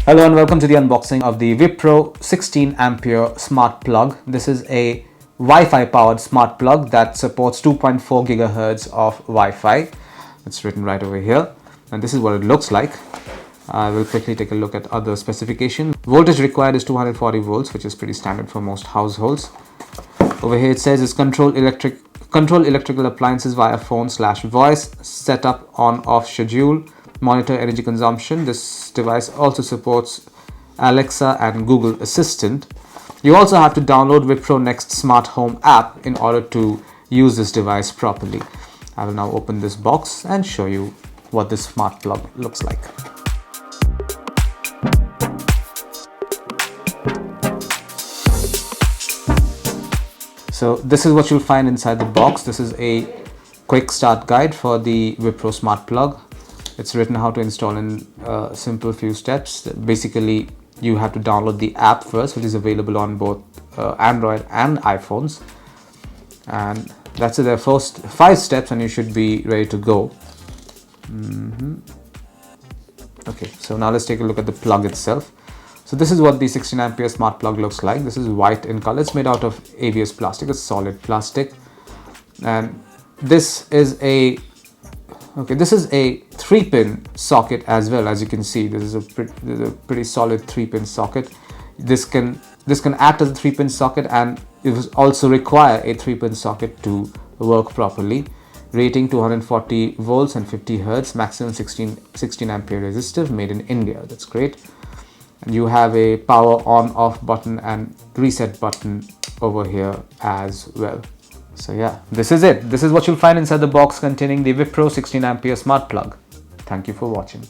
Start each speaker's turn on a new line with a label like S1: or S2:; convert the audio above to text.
S1: Hello and welcome to the unboxing of the Wipro 16A smart plug. This is a Wi-Fi powered smart plug that supports 2.4 gigahertz of Wi-Fi. It's written right over here, and this is what it looks like. I will quickly take a look at other specifications. Voltage required is 240 volts, which is pretty standard for most households. Over here it says it's control electrical appliances via phone/voice, set up on/off schedule, monitor energy consumption. This device also supports Alexa and Google Assistant. You also have to download Wipro Next Smart Home app in order to use this device properly. I will now open this box and show you what this smart plug looks like. So this is what you'll find inside the box. This is a quick start guide for the Wipro Smart plug. It's written how to install in simple few steps. Basically, you have to download the app first, which is available on both Android and iPhones. And that's it. There are first 5 steps and you should be ready to go. Okay, so now let's take a look at the plug itself. So this is what the 16A smart plug looks like. This is white in color. It's made out of ABS plastic. It's solid plastic. And this is a 3-pin socket as well. As you can see, this is a pretty solid 3-pin socket. This can act as a 3-pin socket, and it will also require a 3-pin socket to work properly. Rating 240 volts and 50 hertz, maximum 16 ampere resistive, made in India. That's great. And you have a power on/off button and reset button over here as well. So yeah, this is it. This is what you'll find inside the box containing the Wipro 16A smart plug. Thank you for watching.